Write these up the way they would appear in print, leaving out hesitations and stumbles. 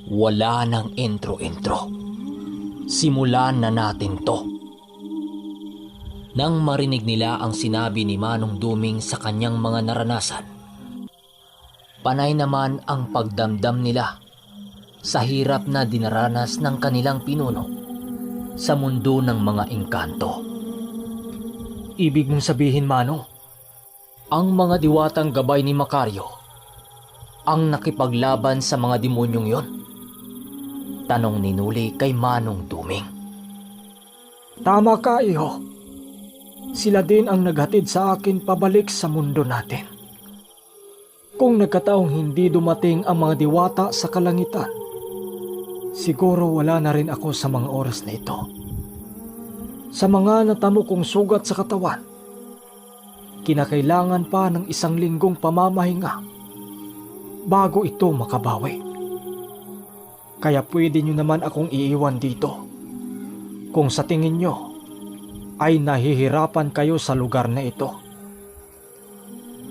Wala nang intro-intro. Simulan na natin to. Nang marinig nila ang sinabi ni Manong Duming sa kanyang mga naranasan, panay naman ang pagdamdam nila sa hirap na dinaranas ng kanilang pinuno sa mundo ng mga engkanto. Ibig mong sabihin, Manong, ang mga diwatang gabay ni Macario ang nakipaglaban sa mga demonyong yon? Tanong ni Nuli kay Manong Duming. Tama ka, iho. Sila din ang naghatid sa akin pabalik sa mundo natin. Kung nagkataong hindi dumating ang mga diwata sa kalangitan, siguro wala na rin ako sa mga oras na ito. Sa mga natamo kong sugat sa katawan, kinakailangan pa ng 1 linggong pamamahinga bago ito makabawi. Kaya pwede nyo naman akong iiwan dito kung sa tingin nyo ay nahihirapan kayo sa lugar na ito.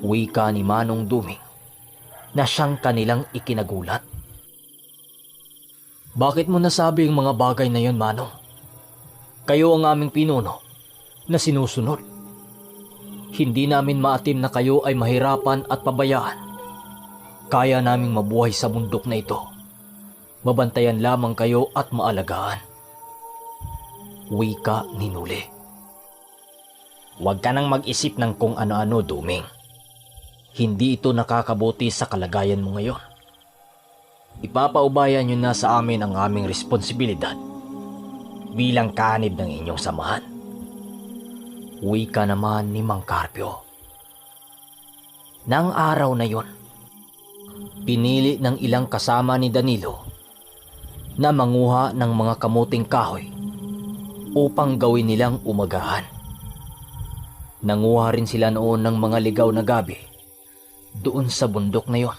Wika ni Manong Duming na siyang kanilang ikinagulat. Bakit mo nasabi ang mga bagay na yon, Manong? Kayo ang aming pinuno na sinusunod. Hindi namin maatim na kayo ay mahirapan at pabayaan. Kaya naming mabuhay sa bundok na ito. Mabantayan lamang kayo at maalagaan. Wika ni Nuli. Huwag ka nang mag-isip ng kung ano-ano, Duming. Hindi ito nakakabuti sa kalagayan mo ngayon. Ipapaubayan nyo na sa amin ang aming responsibilidad bilang kanib ng inyong samahan. Wika naman ni Mang Carpio. Nang araw na yon, pinili ng ilang kasama ni Danilo na manguha ng mga kamuting kahoy upang gawin nilang umagahan. Nanguha rin sila noon ng mga ligaw na gabi doon sa bundok na yon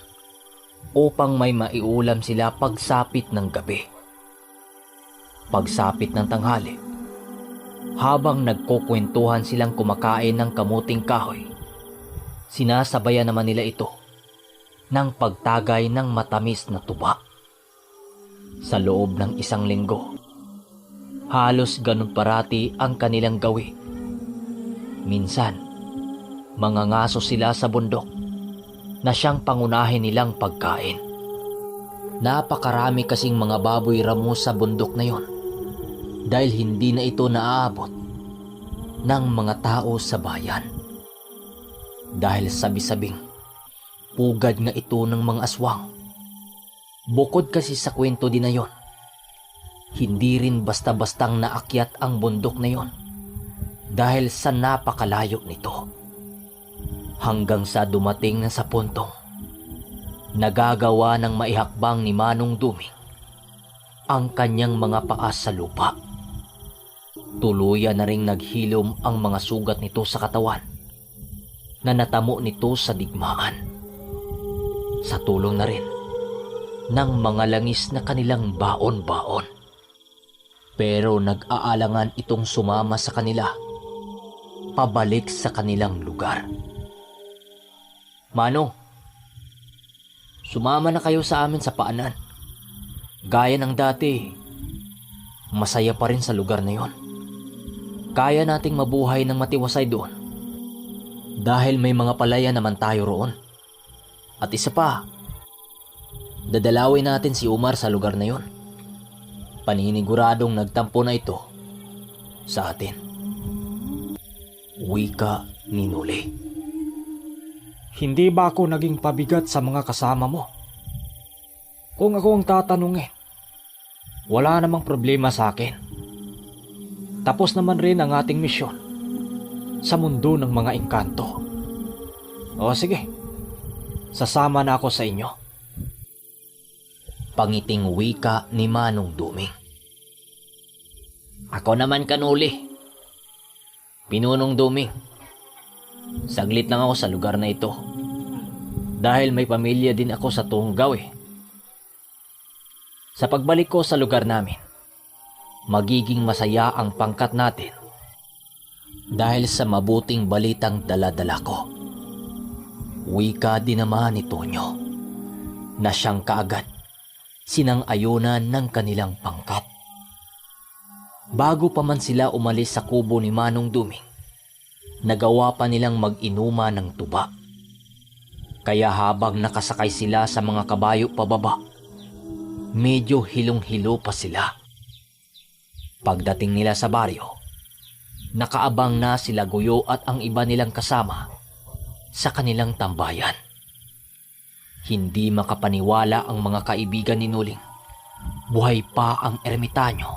upang may maiulam sila pagsapit ng gabi. Pagsapit ng tanghali, habang nagkukwentuhan silang kumakain ng kamuting kahoy, sinasabayan naman nila ito ng pagtagay ng matamis na tuba. Sa loob ng 1 linggo, halos ganun parati ang kanilang gawi. Minsan, mangangaso sila sa bundok na siyang pangunahin nilang pagkain. Napakarami kasing mga baboy ramo sa bundok na yon dahil hindi na ito naaabot ng mga tao sa bayan. Dahil sabi-sabing pugad nga ito ng mga aswang. Bukod kasi sa kwento din na yon, hindi rin basta-bastang naakyat ang bundok na yon dahil sa napakalayo nito. Hanggang sa dumating na sa puntong nagagawa ng maihakbang ni Manong Duming ang kanyang mga paa sa lupa. Tuluyan na ring naghilom ang mga sugat nito sa katawan na natamo nito sa digmaan. Sa tulong na rin ng mga langis na kanilang baon-baon. Pero nag-aalangan itong sumama sa kanila pabalik sa kanilang lugar. Manong, sumama na kayo sa amin sa paanan. Gaya ng dati, masaya pa rin sa lugar na yon. Kaya nating mabuhay ng matiwasay doon dahil may mga palaya naman tayo roon. At isa pa, dadalawin natin si Umar sa lugar na yon. Paniniguradong nagtampo na ito sa atin. Wika ni Nuli. Hindi ba ako naging pabigat sa mga kasama mo? Kung ako ang tatanungin, wala namang problema sa akin. Tapos naman rin ang ating misyon sa mundo ng mga engkanto. O sige, sasama na ako sa inyo. Pangiting wika ni Manong Duming. Ako naman, Kanuli. Pinunong Duming. Saglit lang ako sa lugar na ito dahil may pamilya din ako sa Tunggaw eh. Sa pagbalik ko sa lugar namin, magiging masaya ang pangkat natin dahil sa mabuting balitang dala-dala ko. Wika din naman ni Tonyo na siyang kaagad sinang-ayunan ng kanilang pangkat. Bago pa man sila umalis sa kubo ni Manong Duming, nagawa pa nilang mag-inuma ng tuba. Kaya habang nakasakay sila sa mga kabayo pababa, medyo hilong-hilo pa sila. Pagdating nila sa baryo, nakaabang na sila Guyo at ang iba nilang kasama sa kanilang tambayan. Hindi makapaniwala ang mga kaibigan ni Nuling. Buhay pa ang ermitanyo.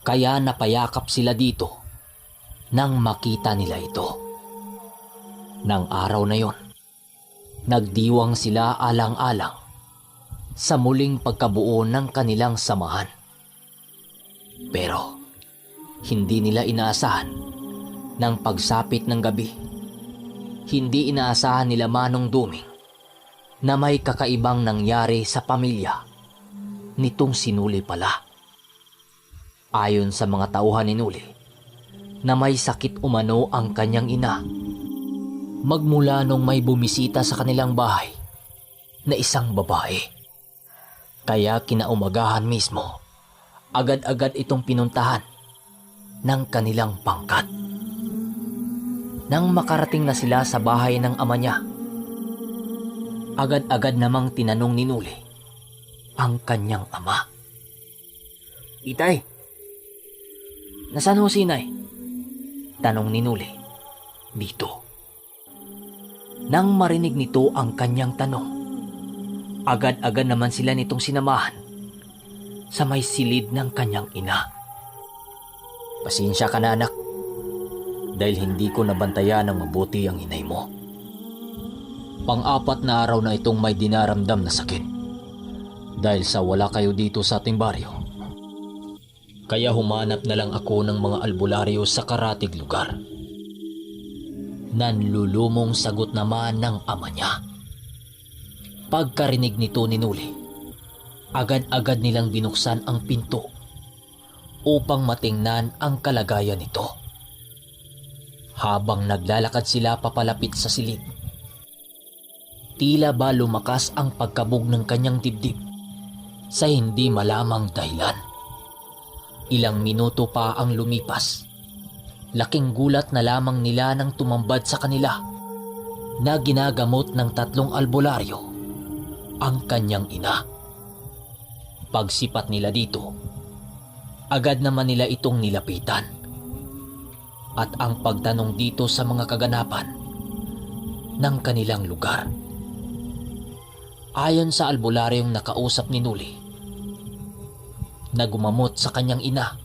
Kaya napayakap sila dito nang makita nila ito. Nang araw na yon, nagdiwang sila alang-alang sa muling pagkabuo ng kanilang samahan. Pero hindi nila inaasahan ng pagsapit ng gabi. Hindi inaasahan nila Manong Duming na may kakaibang nangyari sa pamilya nitong si Nuli pala. Ayon sa mga tauhan ni Nuli, na may sakit umano ang kanyang ina magmula nung may bumisita sa kanilang bahay na isang babae. Kaya kinaumagahan mismo, agad-agad itong pinuntahan ng kanilang pangkat. Nang makarating na sila sa bahay ng ama niya, agad-agad namang tinanong ni Nuli ang kanyang ama. "Itay, nasaan ho si Inay?" tanong ni Nuli. "Dito." Nang marinig nito ang kanyang tanong, agad-agad naman sila nitong sinamahan sa may silid ng kanyang ina. "Pasensya ka na, anak, dahil hindi ko nabantayan ng mabuti ang inay mo. Pang-apat na araw na itong may dinaramdam na sakit dahil sa wala kayo dito sa ating baryo. Kaya humanap na lang ako ng mga albularyo sa karatig lugar." Nanlulumong sagot naman ng ama niya. Pagkarinig nito ni Nuli, agad-agad nilang binuksan ang pinto upang matingnan ang kalagayan nito. Habang naglalakad sila papalapit sa silid, tila ba lumakas ang pagkabog ng kanyang dibdib sa hindi malamang dahilan. Ilang minuto pa ang lumipas. Laking gulat na lamang nila nang tumambad sa kanila na ginagamot ng 3 albularyo ang kanyang ina. Pagsipat nila dito, agad naman nila itong nilapitan. At ang pagtanong dito sa mga kaganapan ng kanilang lugar. Ayon sa albularyong nakausap ni Nuli, na gumamot sa kanyang ina,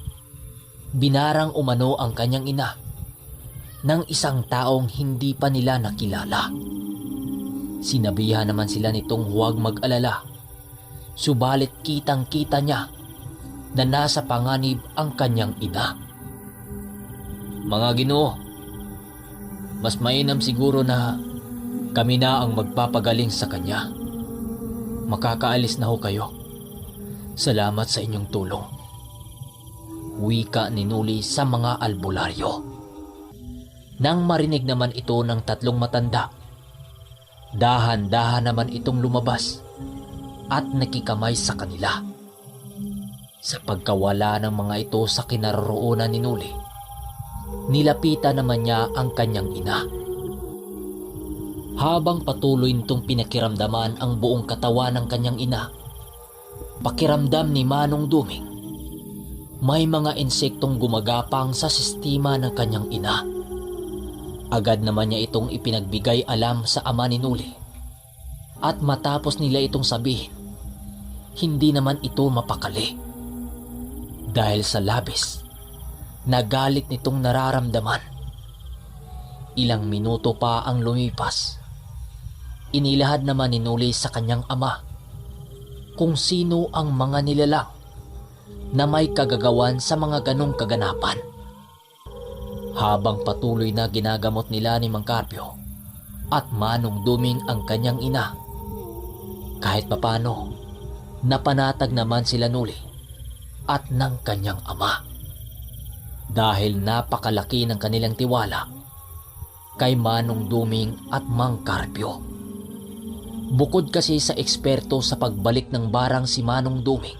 binarang umano ang kanyang ina ng isang taong hindi pa nila nakilala. Sinabihan naman sila nitong huwag mag-alala, subalit kitang-kita niya na nasa panganib ang kanyang ina. "Mga Ginoo, mas mainam siguro na kami na ang magpapagaling sa kanya. Makakaalis na ho kayo. Salamat sa inyong tulong," wika ni Nuli sa mga albularyo. Nang marinig naman ito ng 3 matanda, dahan-dahan naman itong lumabas at nakikamay sa kanila. Sa pagkawala ng mga ito sa kinaroroonan ni Nuli, nilapitan naman niya ang kanyang ina. Habang patuloy nitong pinakiramdaman ang buong katawan ng kanyang ina, pakiramdam ni Manong Duming, may mga insektong gumagapang sa sistema ng kanyang ina. Agad naman niya itong ipinagbigay alam sa ama ni Nuli. At matapos nila itong sabihin, hindi naman ito mapakali. Dahil sa labis, nagalit nitong nararamdaman. Ilang minuto pa ang lumipas. Inilahad naman ni Nuli sa kanyang ama kung sino ang mga nilalang na may kagagawan sa mga ganong kaganapan. Habang patuloy na ginagamot nila ni Mang Carpio at Manong Duming ang kanyang ina, kahit papano napanatag naman sila Nuli at ng kanyang ama. Dahil napakalaki ng kanilang tiwala kay Manong Duming at Mang Carpio. Bukod kasi sa eksperto sa pagbalik ng barang si Manong Duming,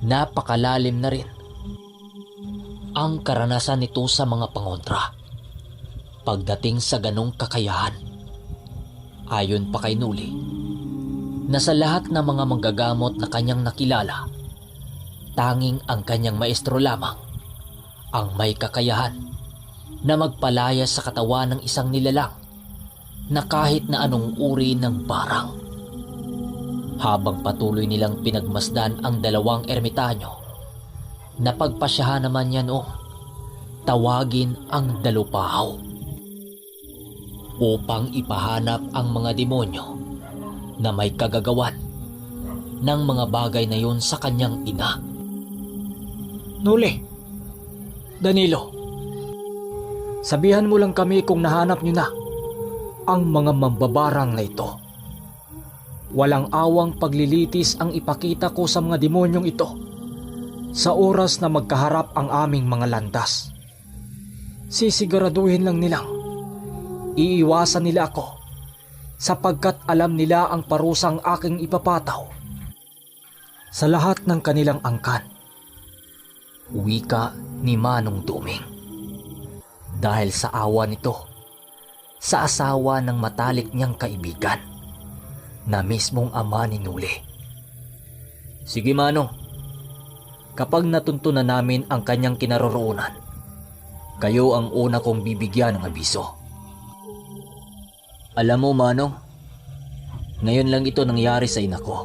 napakalalim na rin ang karanasan nito sa mga pangontra pagdating sa ganong kakayahan. Ayon pa kay Nuli, na sa lahat ng mga manggagamot na kanyang nakilala, tanging ang kanyang maestro lamang ang may kakayahan na magpalaya sa katawan ng isang nilalang na kahit na anong uri ng barang. Habang patuloy nilang pinagmasdan ang dalawang ermitanyo, napagpasyahan naman niya noong tawagin ang dalupahaw upang ipahanap ang mga demonyo na may kagagawan ng mga bagay na yun sa kanyang ina. Nuli, Danilo, sabihan mo lang kami kung nahanap niyo na ang mga mambabarang na ito. Walang awang paglilitis ang ipakita ko sa mga demonyong ito sa oras na magkaharap ang aming mga landas. Sisiguraduhin lang nilang iiwasan nila ako sapagkat alam nila ang parusang aking ipapataw sa lahat ng kanilang angkan. Wika ni Manong Duming. Dahil sa awa nito sa asawa ng matalik niyang kaibigan na mismong ama ni Nuli. Sige Manong, kapag natuntunan namin ang kanyang kinaroroonan, kayo ang una kong bibigyan ng abiso. Alam mo Manong, ngayon lang ito nangyari sa ina ko.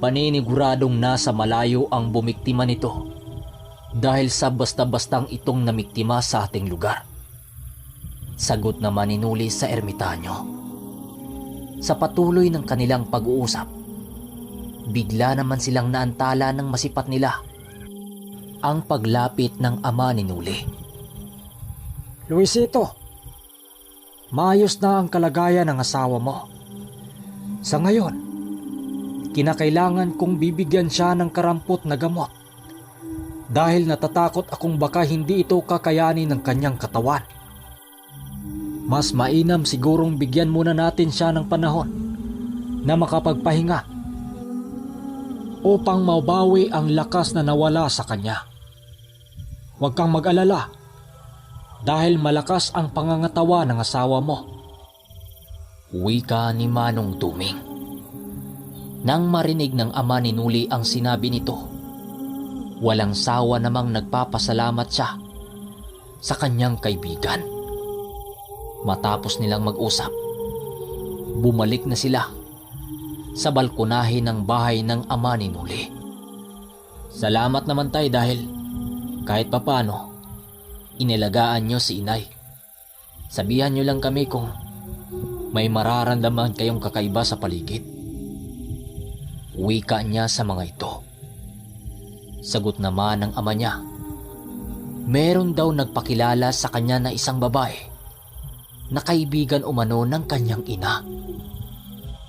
Paniniguradong nasa malayo ang bumiktima nito dahil sa basta-bastang itong namiktima sa ating lugar. Sagot naman ni Nuli sa ermitanyo. Sa patuloy ng kanilang pag-uusap, bigla naman silang naantala ng masipat nila ang paglapit ng ama ni Nuli. Luisito, maayos na ang kalagayan ng asawa mo. Sa ngayon, kinakailangan kong bibigyan siya ng karampot na gamot dahil natatakot akong baka hindi ito kakayanin ng kanyang katawan. Mas mainam sigurong bigyan muna natin siya ng panahon na makapagpahinga upang mabawi ang lakas na nawala sa kanya. Huwag kang mag-alala dahil malakas ang pangangatawa ng asawa mo. Wika ni Manong Duming. Nang marinig ng ama ni Nuli ang sinabi nito, walang sawa namang nagpapasalamat siya sa kanyang kaibigan. Matapos nilang mag-usap, bumalik na sila sa balkonahe ng bahay ng ama ni Nuli. Salamat naman tay dahil kahit papano, inilagaan nyo si inay. Sabihan nyo lang kami kung may mararamdaman kayong kakaiba sa paligid. Wika niya sa mga ito. Sagot naman ng ama niya, meron daw nagpakilala sa kanya na isang babae na kaibigan umano ng kanyang ina.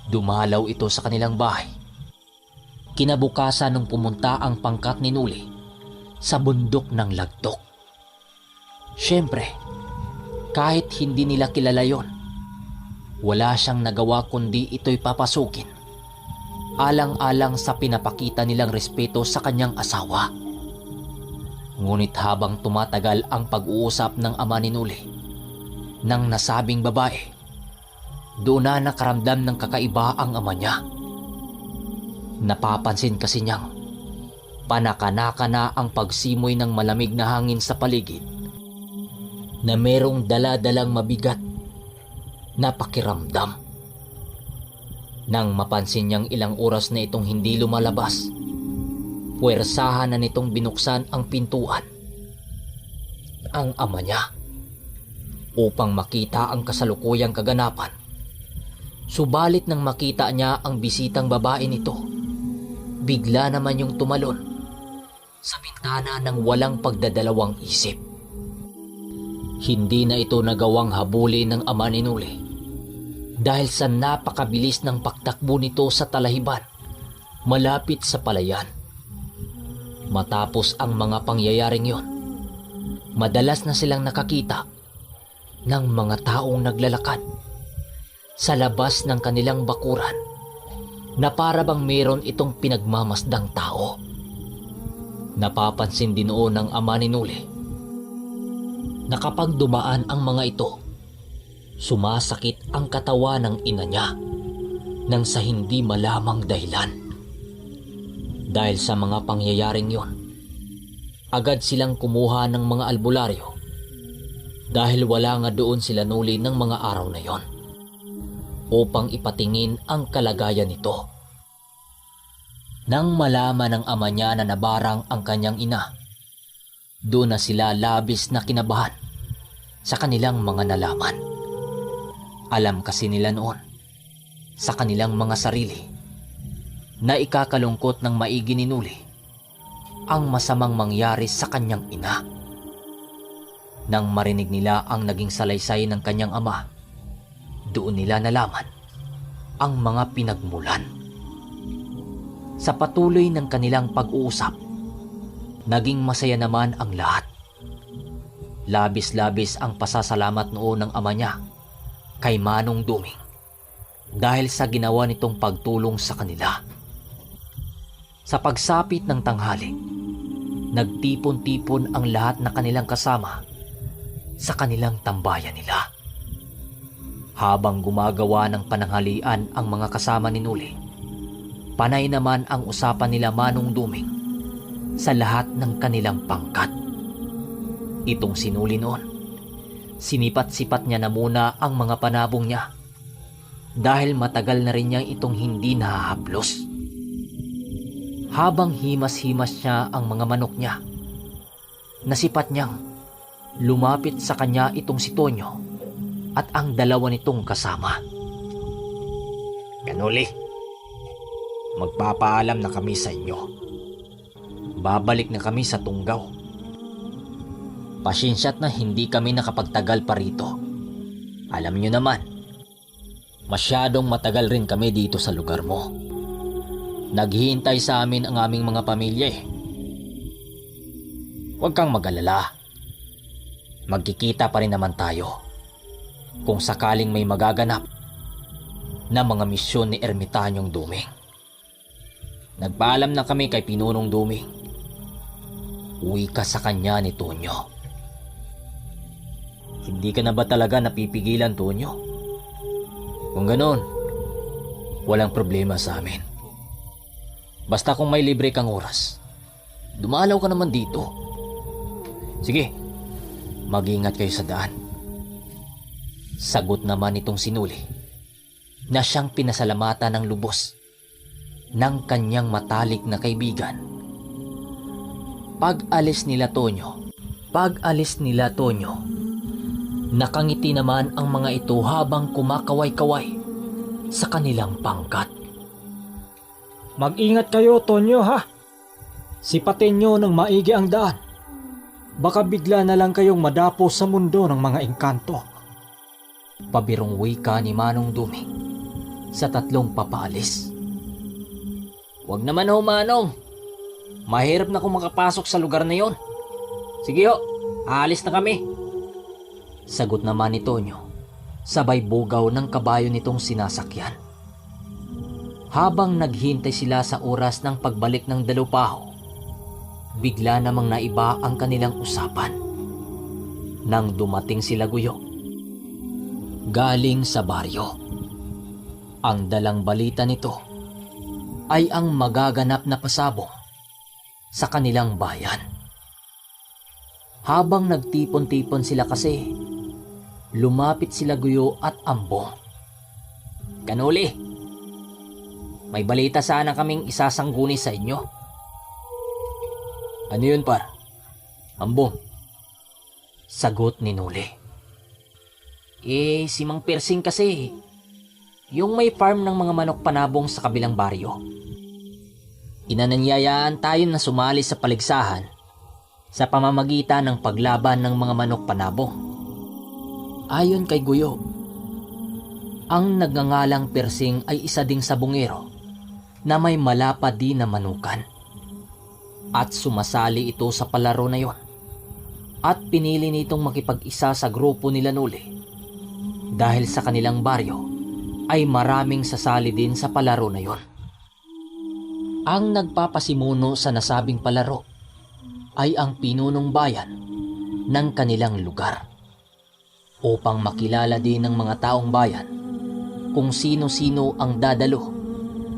Dumalaw ito sa kanilang bahay. Kinabukasan nung pumunta ang pangkat ni Nuli sa bundok ng Lagtok. Siyempre, kahit hindi nila kilala yon, wala siyang nagawa kundi ito'y papasukin, alang-alang sa pinapakita nilang respeto sa kanyang asawa. Ngunit habang tumatagal ang pag-uusap ng ama ni Nuli ng nasabing babae, doon na nakaramdam ng kakaiba ang ama niya. Napapansin kasi niyang panakanaka na ang pagsimoy ng malamig na hangin sa paligid na merong dala-dalang mabigat na pakiramdam. Nang mapansin niyang ilang oras na itong hindi lumalabas, puwersahan na nitong binuksan ang pintuan ang ama niya upang makita ang kasalukuyang kaganapan. Subalit nang makita niya ang bisitang babae nito, bigla naman yung tumalon sa bintana ng walang pagdadalawang isip. Hindi na ito nagawang habulin ng ama ni Nuli dahil sa napakabilis ng pagtakbo nito sa talahiban malapit sa palayan. Matapos ang mga pangyayaring yon, madalas na silang nakakita ng mga taong naglalakad sa labas ng kanilang bakuran na para bang meron itong pinagmamasdang tao. Napapansin din noon ng ama ni Nuli na kapag dumaan ang mga ito, sumasakit ang katawan ng ina niya nang sa hindi malamang dahilan. Dahil sa mga pangyayaring yon, agad silang kumuha ng mga albularyo dahil wala nga doon sila Nuli ng mga araw na yon upang ipatingin ang kalagayan nito. Nang malaman ng ama niya na nabarang ang kanyang ina, doon na sila labis na kinabahan sa kanilang mga nalaman. Alam kasi nila noon sa kanilang mga sarili na ikakalungkot ng maigi ni Nuli ang masamang mangyari sa kanyang ina. Nang marinig nila ang naging salaysay ng kanyang ama, doon nila nalaman ang mga pinagmulan. Sa patuloy ng kanilang pag-uusap, naging masaya naman ang lahat. Labis-labis ang pasasalamat noon ng ama niya kay Manong Duming dahil sa ginawa nitong pagtulong sa kanila. Sa pagsapit ng tanghali, nagtipon-tipon ang lahat na kanilang kasama sa kanilang tambayan nila. Habang gumagawa ng pananghalian ang mga kasama ni Nuli, panay naman ang usapan nila Manong Duming sa lahat ng kanilang pangkat. Itong si Nuli noon, sinipat-sipat niya na muna ang mga panabong niya dahil matagal na rin niya itong hindi nahahaplos. Habang himas-himas niya ang mga manok niya, nasipat niyang lumapit sa kanya itong si Tonyo at ang dalawa nitong kasama. "Kanuli, magpapaalam na kami sa inyo. Babalik na kami sa Tunggaw. Pasensya't na hindi kami nakapagtagal pa rito. Alam niyo naman, masyadong matagal rin kami dito sa lugar mo. Naghihintay sa amin ang aming mga pamilya eh. Huwag kang mag-alala. Magkikita pa rin naman tayo kung sakaling may magaganap na mga misyon ni Ermitanyong Duming. Nagpaalam na kami kay Pinunong Duming. Uwi ka sa kanya ni Tonyo." "Hindi ka na ba talaga napipigilan, Tonyo? Kung ganon, walang problema sa amin. Basta kung may libre kang oras, dumalaw ka naman dito. Sige, mag-ingat kayo sa daan." Sagot naman itong si Nuli na siyang pinasalamatan ng lubos ng kanyang matalik na kaibigan. Pag-alis nila Tonyo, nakangiti naman ang mga ito habang kumakaway-kaway sa kanilang pangkat. Mag-ingat kayo, Tonyo, ha? Sipatin nyo ng maigi ang daan. Baka bigla na lang kayong madapo sa mundo ng mga engkanto. Pabirong wika ni Manong Duming sa tatlong papaalis. "Huwag naman ho, Manong. Mahirap na kung makapasok sa lugar na yon. Sige ho, aalis na kami." Sagot naman ni Tonyo, sabay bugaw ng kabayo nitong sinasakyan. Habang naghintay sila sa oras ng pagbalik ng Dalupaho, bigla namang naiba ang kanilang usapan. Nang dumating sila Guyo, galing sa baryo. Ang dalang balita nito ay ang magaganap na pasabong sa kanilang bayan. Habang nagtipon-tipon sila kasi, lumapit sila Guyo at Ambong. "Kanuli, may balita sana kaming isasangguni sa inyo." "Ano yun, par?" "Ambong," sagot ni Nuli. Si Mang Persing kasi, yung may farm ng mga manok panabong sa kabilang baryo. Inananyayaan tayo na sumali sa paligsahan sa pamamagitan ng paglaban ng mga manok panabong. Ayon kay Guyo, ang nagngangalang Persing ay isa ding sabungero na may malapad din na manukan. At sumasali ito sa palaro na yon. At pinili nitong makipag-isa sa grupo nila Nuli dahil sa kanilang baryo ay maraming sasali din sa palaro na yon. Ang nagpapasimuno sa nasabing palaro ay ang pinunong bayan ng kanilang lugar upang makilala din ng mga taong bayan kung sino-sino ang dadalo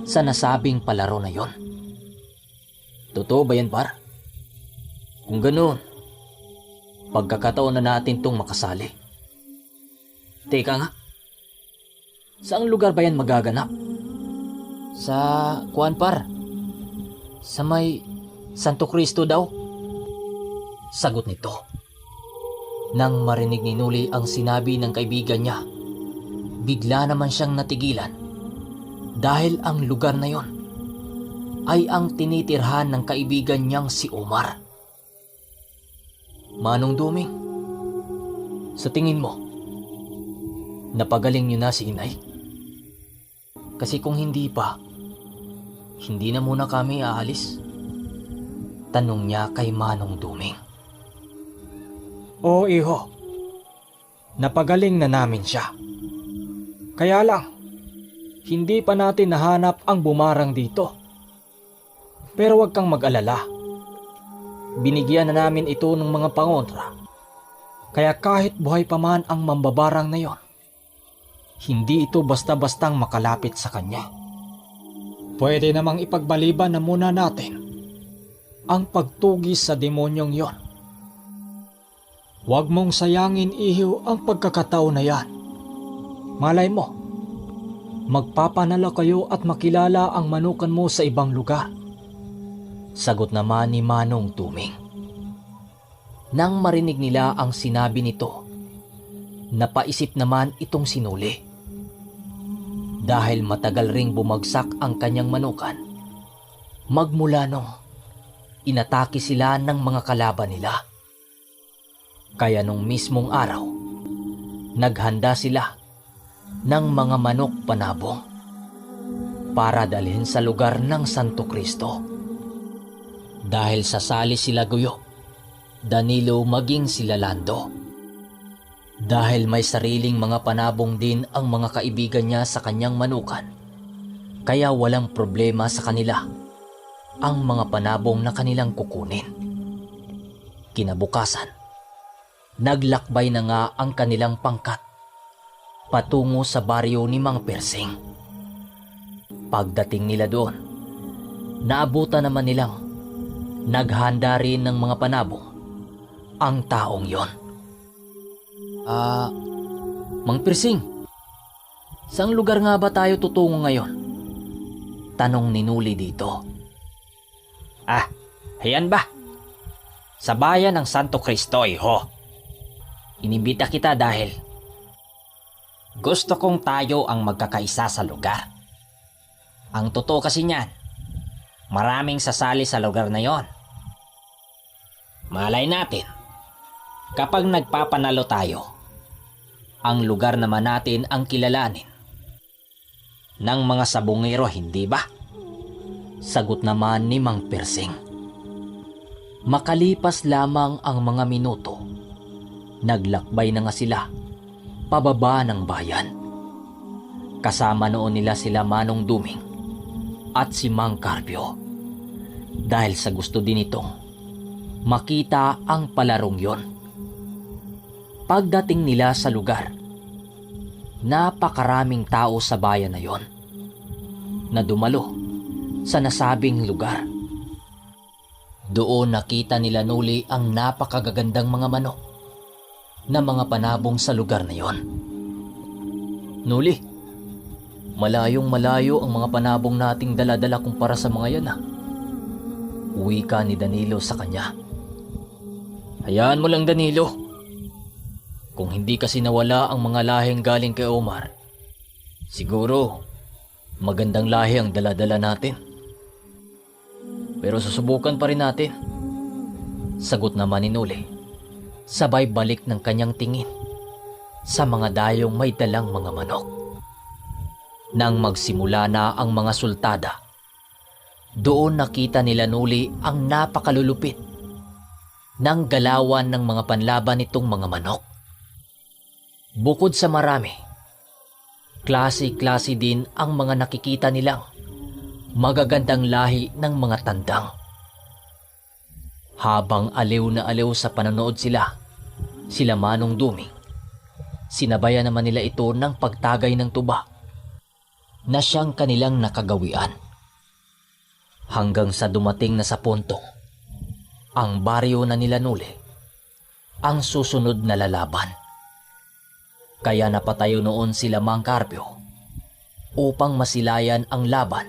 sa nasabing palaro na yon. Totoo ba yan, par? Kung ganoon, pagkakataon na natin tong makasali. Teka nga, saang lugar ba yan magaganap? Sa kuwan, par? Sa may Santo Cristo daw? Sagot nito. Nang marinig ni Nuli ang sinabi ng kaibigan niya, bigla naman siyang natigilan dahil ang lugar na yon ay ang tinitirhan ng kaibigan niyang si Omar. Manong Duming, sa tingin mo, napagaling niyo na si inay? Kasi kung hindi pa, hindi na muna kami aalis. Tanong niya kay Manong Duming. Oo, iho. Napagaling na namin siya. Kaya lang, hindi pa natin nahanap ang bumarang dito. Pero huwag kang mag-alala. Binigyan na namin ito ng mga pangontra. Kaya kahit buhay pa man ang mambabarang na yon, hindi ito basta-bastang makalapit sa kanya. Pwede namang ipagbaliban na muna natin ang pagtugis sa demonyong yon. Huwag mong sayangin, iho, ang pagkakataon na yan. Malay mo, magpapanala kayo at makilala ang manukan mo sa ibang lugar. Sagot naman ni Manong Duming. Nang marinig nila ang sinabi nito, napaisip naman itong si Nuli. Dahil matagal ring bumagsak ang kanyang manukan, magmula nung inatake sila ng mga kalaban nila. Kaya nung mismong araw, naghanda sila ng mga manok panabong para dalhin sa lugar ng Santo Cristo. Dahil sasali sila Guyo, Danilo maging sila Lando. Dahil may sariling mga panabong din ang mga kaibigan niya sa kanyang manukan, kaya walang problema sa kanila ang mga panabong na kanilang kukunin. Kinabukasan, naglakbay na nga ang kanilang pangkat patungo sa baryo ni Mang Persing. Pagdating nila doon, naabutan naman nilang naghanda rin ng mga panabong ang taong yon. Mang Persing, saang lugar nga ba tayo tutungo ngayon? Tanong ni Nuli dito. Ayan ba? Sa bayan ng Santo Cristo, iho. Inimbita kita dahil gusto kong tayo ang magkakaisa sa lugar. Ang totoo kasi niyan, maraming sasali sa lugar na yon. Malay natin, kapag nagpapanalo tayo, ang lugar naman natin ang kilalanin ng mga sabungero, hindi ba? Sagot naman ni Mang Persing. Makalipas lamang ang mga minuto, naglakbay na nga sila pababa ng bayan. Kasama noon nila sila Manong Duming at si Mang Carpio, dahil sa gusto din itong makita ang palarong yon. Pagdating nila sa lugar, napakaraming tao sa bayan na yon na dumalo sa nasabing lugar. Doon nakita nila Nuli ang napakagagandang mga manok na mga panabong sa lugar na yon. Nuli, malayong malayo ang mga panabong nating dala-dala kumpara sa mga yan, Wika ni Danilo sa kanya. Hayaan mo lang, Danilo. Kung hindi kasi nawala ang mga lahing galing kay Omar, siguro magandang lahi ang dala-dala natin. Pero susubukan pa rin natin. Sagot naman ni Nuli, sabay balik ng kanyang tingin sa mga dayong may dalang mga manok. Nang magsimula na ang mga sultada, doon nakita nila Nuli ang napakalulupit ng galawan ng mga panlaban nitong mga manok. Bukod sa marami, Klase-klase din ang mga nakikita nilang magagandang lahi ng mga tandang. Habang aliw na aliw sa panonood sila Manong Duming, sinabayan naman nila ito ng pagtagay ng tuba na siyang kanilang nakagawian. Hanggang sa dumating na sa punto, ang baryo na nila Nuli ang susunod na lalaban. Kaya napatayo noon sila Mang Carpio upang masilayan ang laban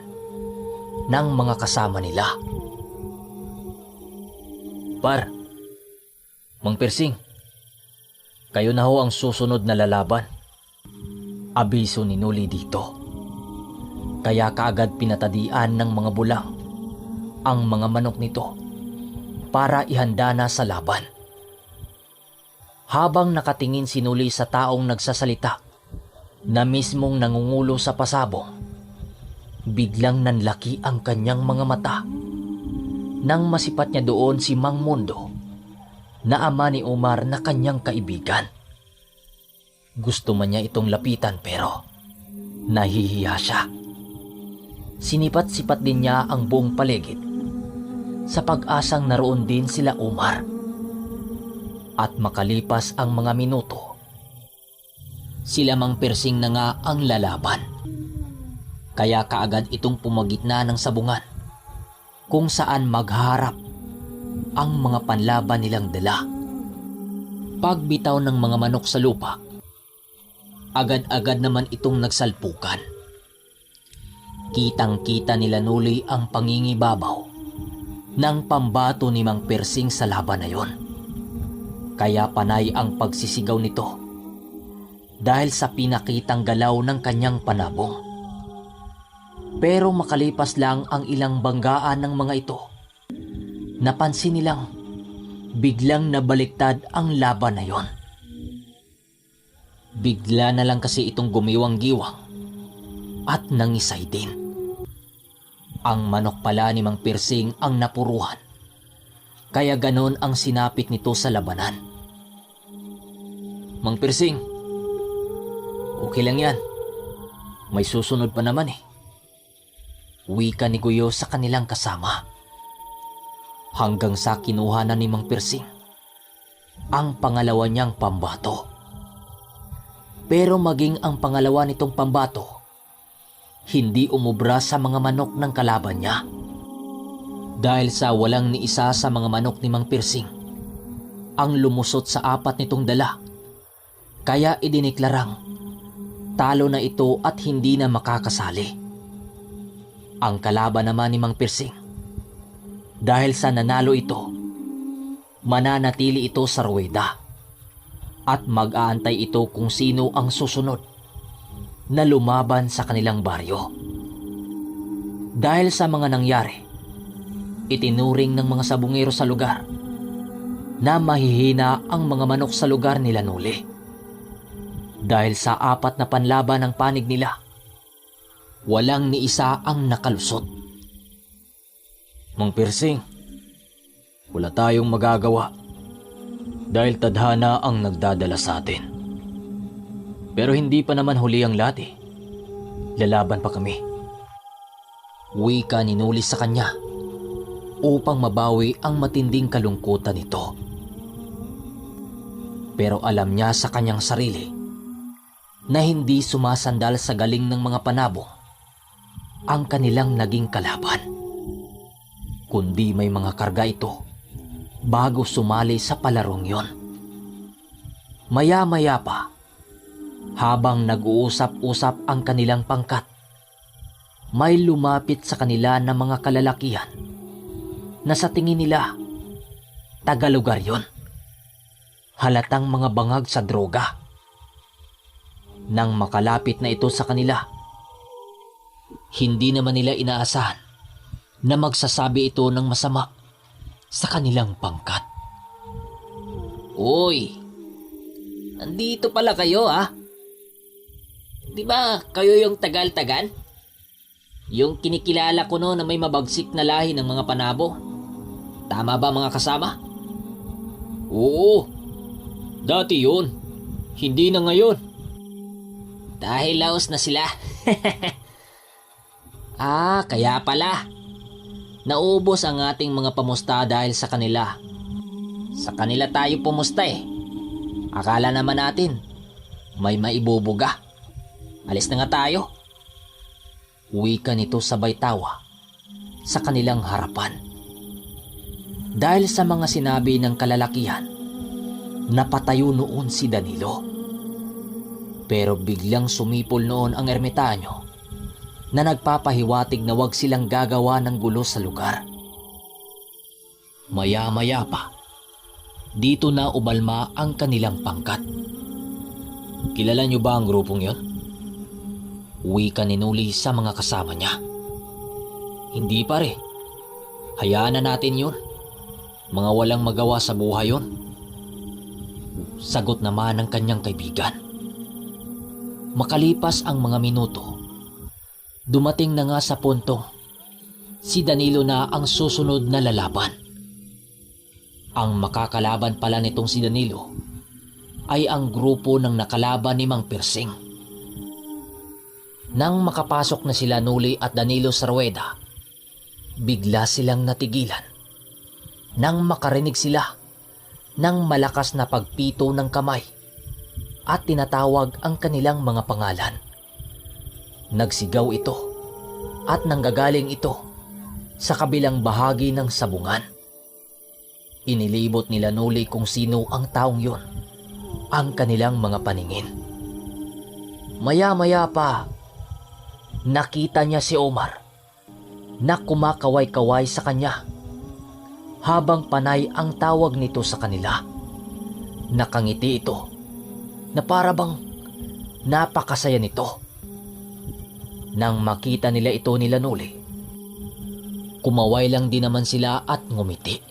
ng mga kasama nila. Par, Mang Persing, kayo na ho ang susunod na lalaban. Abiso ni Nuli dito. Kaya kaagad pinatadian ng mga bulang ang mga manok nito para ihanda na sa laban. Habang nakatingin si Nuli sa taong nagsasalita na mismong nangungulo sa pasabong, biglang nanlaki ang kanyang mga mata nang masipat niya doon si Mang Mundo na ama ni Omar na kanyang kaibigan. Gusto man niya itong lapitan pero nahihiya siya. Sinipat-sipat din niya ang buong paligid sa pag-asang naroon din sila Omar. At makalipas ang mga minuto, sila Mang Persing na nga ang lalaban. Kaya kaagad itong pumagitna ng sabungan kung saan magharap ang mga panlaban nilang dala. Pagbitaw ng mga manok sa lupa, agad-agad naman itong nagsalpukan. Kitang-kita nila Nuli ang pangingibabaw ng pambato ni Mang Persing sa laban na yon. Kaya panay ang pagsisigaw nito dahil sa pinakitang galaw ng kanyang panabong. Pero makalipas lang ang ilang banggaan ng mga ito, napansin nilang biglang nabaliktad ang laban na yon. Bigla na lang kasi itong gumiwang-giwang at nangisay din. Ang manok pala ni Mang Persing ang napuruhan, kaya ganon ang sinapit nito sa labanan. Mang Persing, okay lang yan. May susunod pa naman eh. Wika ni Guyo sa kanilang kasama. Hanggang sa kinuha na ni Mang Persing ang pangalawa niyang pambato. Pero maging ang pangalawa nitong pambato, hindi umubra sa mga manok ng kalaban niya. Dahil sa walang ni isa sa mga manok ni Mang Persing ang lumusot sa apat nitong dala, kaya idiniklarang talo na ito at hindi na makakasali. Ang kalaban naman ni Mang Persing, dahil sa nanalo ito, mananatili ito sa ruweda at mag-aantay ito kung sino ang susunod na lumaban sa kanilang baryo. Dahil sa mga nangyari, itinuring ng mga sabungero sa lugar na mahihina ang mga manok sa lugar nila Nuli. Dahil sa apat na panlaban ng panig nila, walang ni isa ang nakalusot. Mang Persing, wala tayong magagawa dahil tadhana ang nagdadala sa atin. Pero hindi pa naman huli ang lahat eh. Lalaban pa kami. Wika ni Nuli sa kanya upang mabawi ang matinding kalungkutan nito. Pero alam niya sa kanyang sarili na hindi sumasandal sa galing ng mga panabong ang kanilang naging kalaban, kundi may mga karga ito bago sumali sa palarong yon. Maya-maya pa, habang nag-uusap-usap ang kanilang pangkat, may lumapit sa kanila na mga kalalakihan na sa tingin nila taga-lugar yon. Halatang mga bangag sa droga. Nang makalapit na ito sa kanila, hindi naman nila inaasahan na magsasabi ito ng masama sa kanilang pangkat. Uy, nandito pala kayo ah. Di ba kayo yung tagal-tagal? Yung kinikilala ko no na may mabagsik na lahi ng mga panabo. Tama ba mga kasama? Oo, dati yun. Hindi na ngayon. Dahil laos na sila. Kaya pala. Naubos ang ating mga pamusta dahil sa kanila. Sa kanila tayo pumusta eh. Akala naman natin, may maibubuga. Alis na nga tayo. Wika nito sabay tawa sa kanilang harapan. Dahil sa mga sinabi ng kalalakihan, napatayo noon si Danilo. Pero biglang sumipol noon ang ermitanyo na nagpapahiwatig na wag silang gagawa ng gulo sa lugar. Maya-maya pa, dito na umalma ang kanilang pangkat. Kilala niyo ba ang grupong yon? Wika ni Nuli sa mga kasama niya. Hindi pare, hayaan na natin yun. Mga walang magawa sa buhay yon. Sagot naman ng kanyang kaibigan. Makalipas ang mga minuto, dumating na nga sa puntong si Danilo na ang susunod na lalaban. Ang makakalaban pala nitong si Danilo ay ang grupo ng nakalaban ni Mang Pirsing. Nang makapasok na sila Nuli at Danilo sa ruweda, bigla silang natigilan nang makarinig sila ng malakas na pagpito ng kamay at tinatawag ang kanilang mga pangalan. Nagsigaw ito at nanggagaling ito sa kabilang bahagi ng sabungan. Inilibot nila Nuli kung sino ang taong yun, ang kanilang mga paningin. Maya-maya pa, nakita niya si Omar na kumakaway-kaway sa kanya habang panay ang tawag nito sa kanila. Nakangiti ito na para bang napakasaya nito. Nang makita nila ito nila Nuli, kumaway lang din naman sila at ngumiti.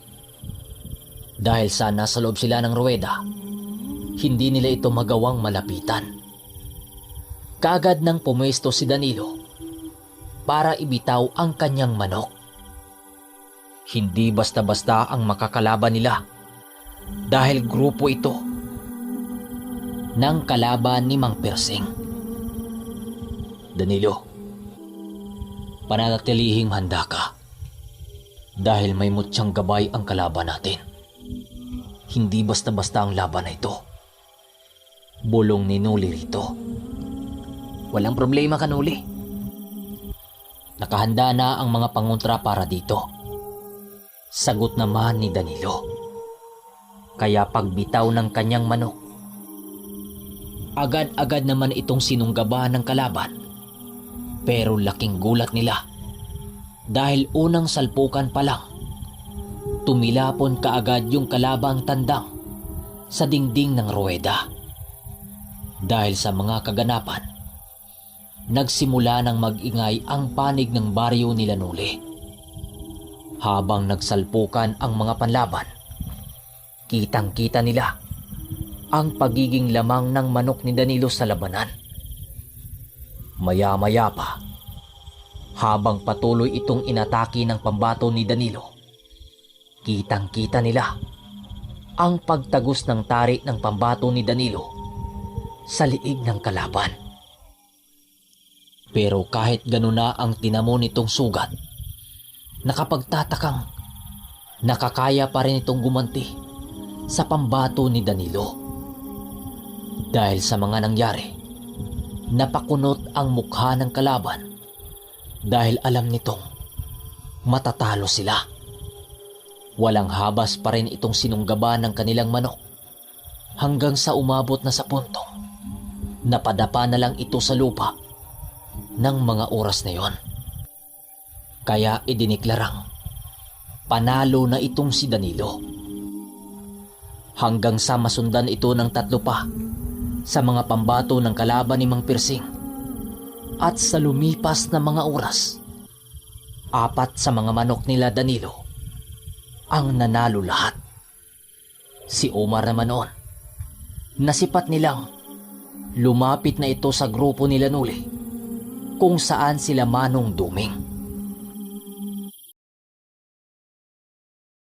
Dahil sa nasa loob sila ng ruweda, hindi nila ito magawang malapitan. Kaagad nang pumesto si Danilo para ibitaw ang kanyang manok. Hindi basta-basta ang makakalaban nila dahil grupo ito ng kalaban ni Mang Pirsing. Danilo, pananatilihing handa ka dahil may mutyang gabay ang kalaban natin. Hindi basta-basta ang laban na ito. Bulong ni Nuli rito. Walang problema ka, Nuli. Nakahanda na ang mga pangontra para dito. Sagot naman ni Danilo. Kaya pagbitaw ng kanyang manok, agad-agad naman itong sinunggaban ng kalaban. Pero laking gulat nila dahil unang salpukan pa lang, tumilapon kaagad yung kalabang tandang sa dingding ng ruweda. Dahil sa mga kaganapan, nagsimula ng mag-ingay ang panig ng baryo nila Nuli. Habang nagsalpukan ang mga panlaban, kitang-kita nila ang pagiging lamang ng manok ni Danilo sa labanan. Maya-maya pa, habang patuloy itong inatake ng pambato ni Danilo, kitang-kita nila ang pagtagos ng tari ng pambato ni Danilo sa liig ng kalaban. Pero kahit gano'n na ang tinamo nitong sugat, nakapagtatakang nakakaya pa rin itong gumanti sa pambato ni Danilo. Dahil sa mga nangyari, napakunot ang mukha ng kalaban dahil alam nitong matatalo sila. Walang habas pa rin itong sinunggaban ng kanilang manok hanggang sa umabot na sa puntong napadapa na lang ito sa lupa ng mga oras na yon. Kaya idiniklarang panalo na itong si Danilo. Hanggang sa masundan ito ng 3 pa sa mga pambato ng kalaban ni Mang Pirsing. At sa lumipas na mga oras, 4 sa mga manok nila Danilo ang nanalo lahat. Si Omar naman noon, nasipat nilang lumapit na ito sa grupo nila Nuli kung saan sila manong duming.